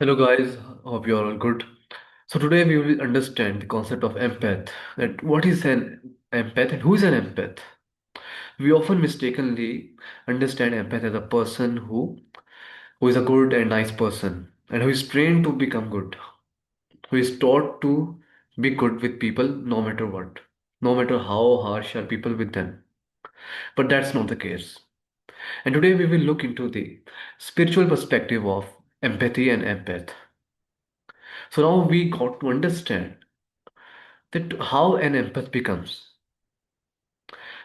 Hello guys, hope you are all good. So today we will understand the concept of empath. That what is an empath and who is an empath? We often mistakenly understand empath as a person who is a good and nice person and who is trained to become good, who is taught to be good with people no matter what, no matter how harsh are people with them. But that's not the case. And today we will look into the spiritual perspective of empathy and empath. So now we got to understand that how an empath becomes,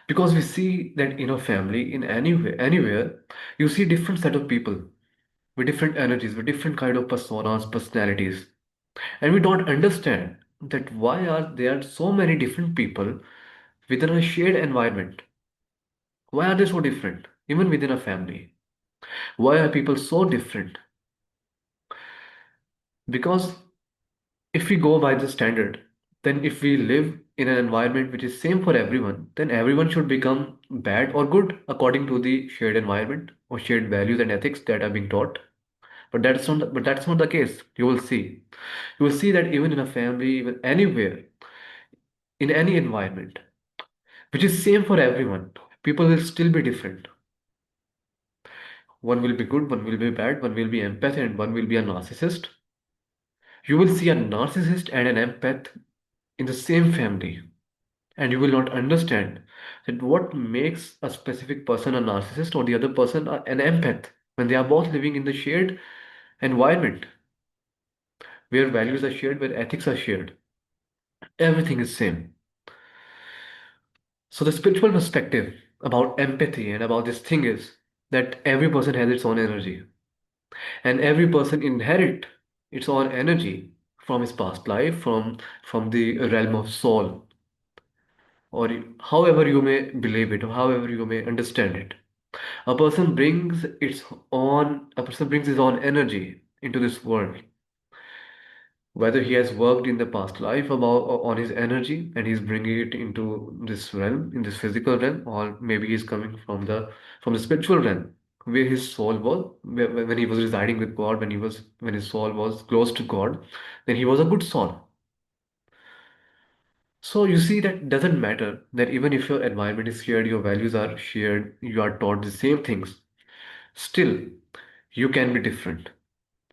because we see that in a family, in anywhere you see different set of people with different energies, with different kind of personas, personalities, and we don't understand that why are there so many different people within a shared environment. Why are they so different even within a family? Why are people so different? Because if we go by the standard, then if we live in an environment which is same for everyone, then everyone should become bad or good according to the shared environment or shared values and ethics that are being taught. But that's not the case. You will see that even in a family, even anywhere, in any environment, which is same for everyone, people will still be different. One will be good, one will be bad, one will be empath, and one will be a narcissist. You will see a narcissist and an empath in the same family, and you will not understand that what makes a specific person a narcissist or the other person an empath when they are both living in the shared environment where values are shared, where ethics are shared. Everything is same. So the spiritual perspective about empathy and about this thing is that every person has its own energy, and every person inherit its own energy from his past life, from the realm of soul, or however you may believe it, or however you may understand it. A person brings his own energy into this world, whether he has worked in the past life about on his energy and he's bringing it into this realm, in this physical realm, or maybe he's coming from the spiritual realm where his soul was, when he was residing with God, when his soul was close to God, then he was a good soul. So you see that doesn't matter that even if your environment is shared, your values are shared, you are taught the same things, still you can be different.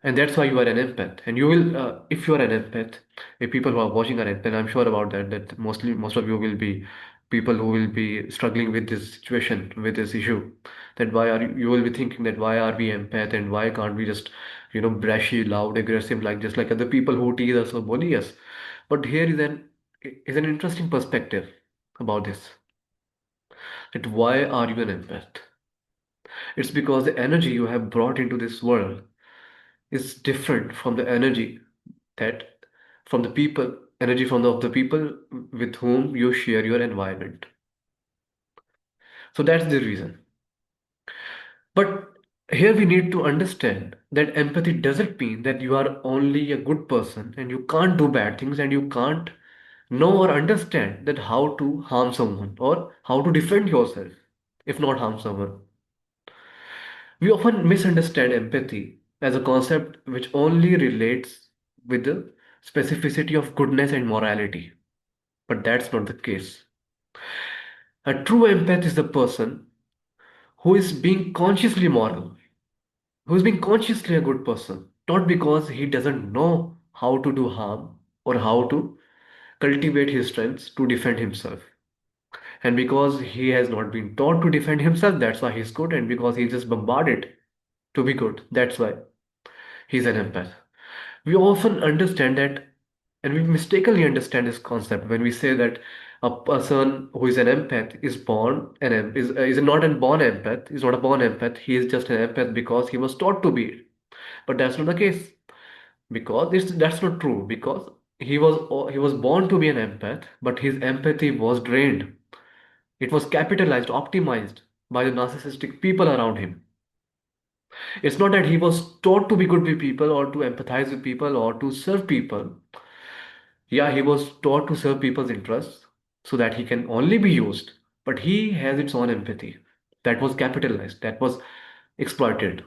And that's why you are an empath. And you will, if you are an empath, if people who are watching are empath, I'm sure about that, that most of you will be people who will be struggling with this situation, with this issue. That why are you will be thinking that why are we empath and why can't we just, brashy, loud, aggressive, like just like other people who tease us or bully us. But here is an interesting perspective about this. That why are you an empath? It's because the energy you have brought into this world is different from the energy that from the people energy from of the people with whom you share your environment. So that's the reason. But here we need to understand that empathy doesn't mean that you are only a good person and you can't do bad things and you can't know or understand that how to harm someone or how to defend yourself if not harm someone. We often misunderstand empathy as a concept which only relates with the specificity of goodness and morality. But that's not the case. A true empath is the person who is being consciously moral, who is being consciously a good person, not because he doesn't know how to do harm or how to cultivate his strengths to defend himself. And because he has not been taught to defend himself, that's why he's good, and because he's just bombarded to be good, that's why he's an empath. We often understand that, and we mistakenly understand this concept when we say that a person who is an empath is born an is not a born empath, is not a born empath. He is just an empath because he was taught to be it. But that's not the case, because that's not true, because he was born to be an empath, but his empathy was drained. It was capitalized, optimized by the narcissistic people around him. It's not that he was taught to be good with people or to empathize with people or to serve people. Yeah, he was taught to serve people's interests so that he can only be used, but he has its own empathy that was capitalized, that was exploited.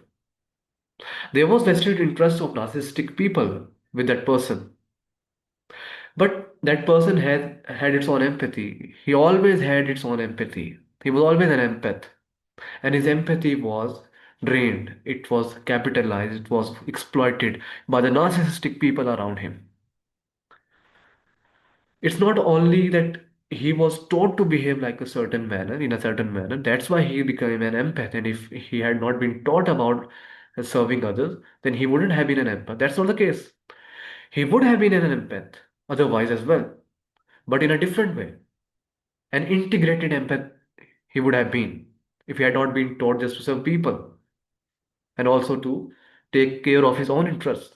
There was vested interest of narcissistic people with that person. But that person had its own empathy. He always had its own empathy. He was always an empath. And his empathy was drained. It was capitalized. It was exploited by the narcissistic people around him. It's not only that he was taught to behave like a certain manner, in a certain manner. That's why he became an empath. And if he had not been taught about serving others, then he wouldn't have been an empath. That's not the case. He would have been an empath otherwise as well, but in a different way. An integrated empath he would have been if he had not been taught just to serve people and also to take care of his own interests.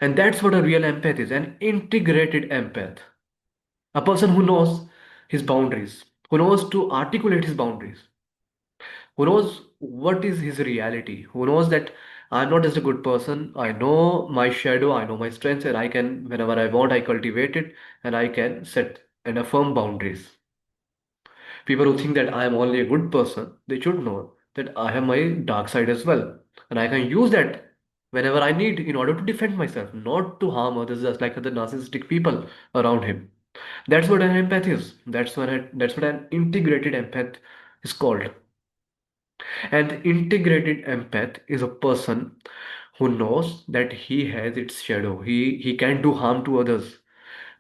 And that's what a real empath is, an integrated empath. A person who knows his boundaries, who knows to articulate his boundaries, who knows what is his reality, who knows that I'm not just a good person. I know my shadow, I know my strengths, and I can, whenever I want, I cultivate it and I can set and affirm boundaries. People who think that I am only a good person, they should know that I have my dark side as well. And I can use that whenever I need in order to defend myself, not to harm others just like other narcissistic people around him. That's what an empath is. That's what an integrated empath is called. And integrated empath is a person who knows that he has its shadow. He can do harm to others.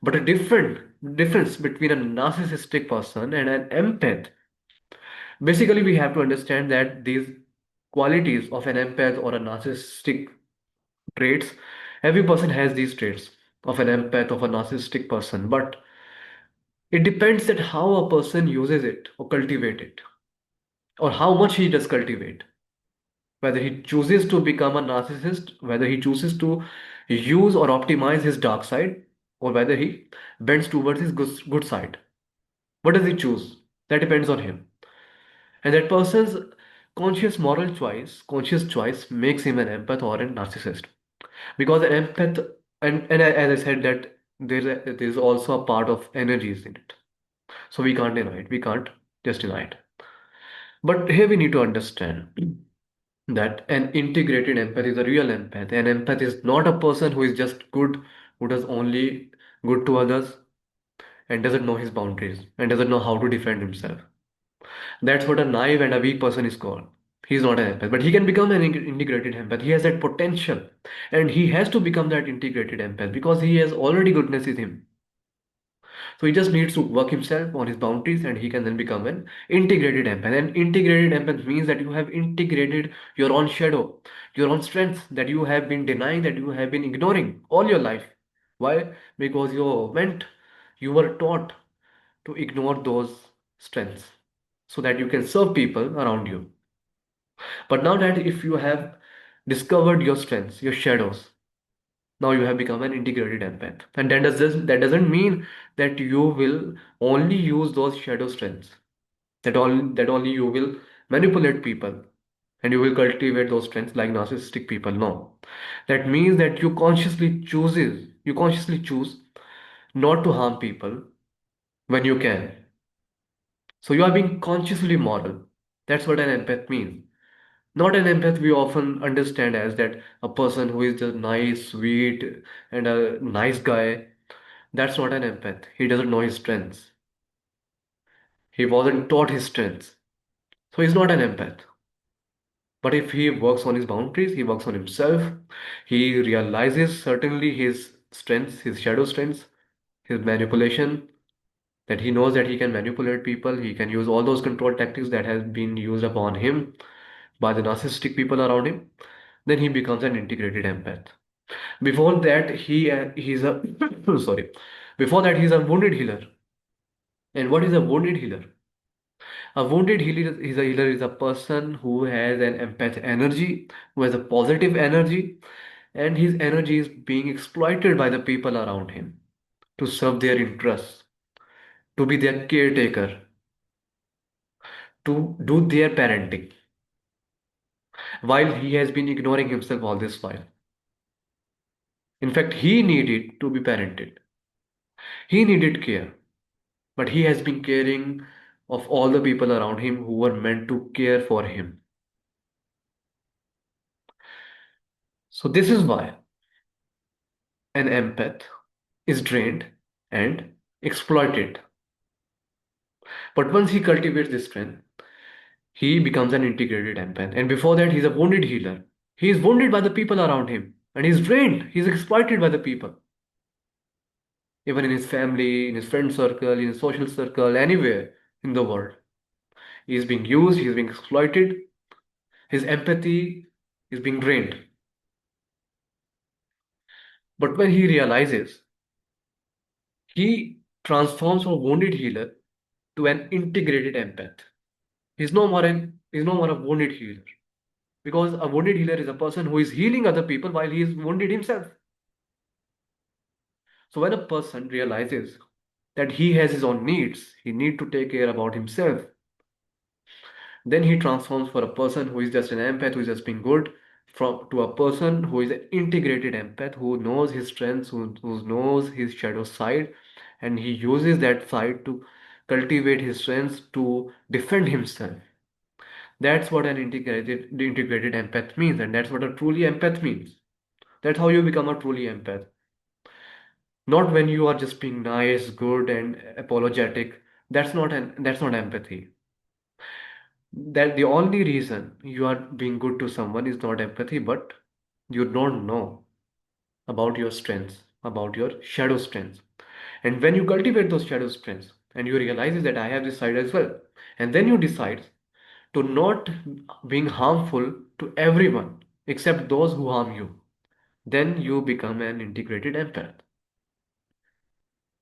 But a difference between a narcissistic person and an empath. Basically, we have to understand that these qualities of an empath or a narcissistic traits, every person has these traits of an empath, of a narcissistic person, but it depends that how a person uses it or cultivate it, or how much he does cultivate. Whether he chooses to become a narcissist, whether he chooses to use or optimize his dark side, or whether he bends towards his good side. What does he choose? That depends on him. And that person's conscious choice makes him an empath or a narcissist. Because an empath, and as I said, that there's also a part of energies in it. So we can't deny it. We can't just deny it. But here we need to understand that an integrated empath is a real empath. An empath is not a person who is just good, who does only good to others and doesn't know his boundaries and doesn't know how to defend himself. That's what a naive and a weak person is called. He's not an empath, but he can become an integrated empath. He has that potential, and he has to become that integrated empath because he has already goodness in him. So he just needs to work himself on his boundaries, and he can then become an integrated empath. And integrated empath means that you have integrated your own shadow, your own strengths that you have been denying, that you have been ignoring all your life. Why? Because you were taught to ignore those strengths so that you can serve people around you. But now that if you have discovered your strengths, your shadows, now you have become an integrated empath. And that doesn't mean that you will only use those shadow strengths. That only you will manipulate people and you will cultivate those strengths like narcissistic people. No. That means that you consciously choose not to harm people when you can. So you are being consciously moral. That's what an empath means. Not an empath we often understand as that a person who is just nice, sweet, and a nice guy. That's not an empath. He doesn't know his strengths. He wasn't taught his strengths. So he's not an empath. But if he works on his boundaries, he works on himself, he realizes certainly his strengths, his shadow strengths, his manipulation, that he knows that he can manipulate people, he can use all those control tactics that has been used upon him by the narcissistic people around him, then he becomes an integrated empath. Before that, he's a sorry. Before that, he's a wounded healer. And what is a wounded healer? A wounded healer is a person who has an empath energy, who has a positive energy, and his energy is being exploited by the people around him to serve their interests, to be their caretaker, to do their parenting, while he has been ignoring himself all this while. In fact, he needed to be parented. He needed care. But he has been caring of all the people around him who were meant to care for him. So this is why an empath is drained and exploited. But once he cultivates this strength, he becomes an integrated empath. And before that, he's a wounded healer. He is wounded by the people around him, and he's drained. He's exploited by the people, even in his family, in his friend circle, in his social circle, anywhere in the world. He's being used, he's being exploited. His empathy is being drained. But when he realizes, he transforms from a wounded healer to an integrated empath. He's no more a wounded healer. Because a wounded healer is a person who is healing other people while he is wounded himself. So when a person realizes that he has his own needs, he need to take care about himself, then he transforms for a person who is just an empath, who is just being good, from to a person who is an integrated empath, who knows his strengths, who knows his shadow side, and he uses that side to cultivate his strengths to defend himself. That's what an integrated empath means, and that's what a truly empath means. That's how you become a truly empath. Not when you are just being nice, good, and apologetic. That's not empathy. That the only reason you are being good to someone is not empathy, but you don't know about your strengths, about your shadow strengths. And when you cultivate those shadow strengths and you realize that I have this side as well, and then you decide to not being harmful to everyone except those who harm you, then you become an integrated empath.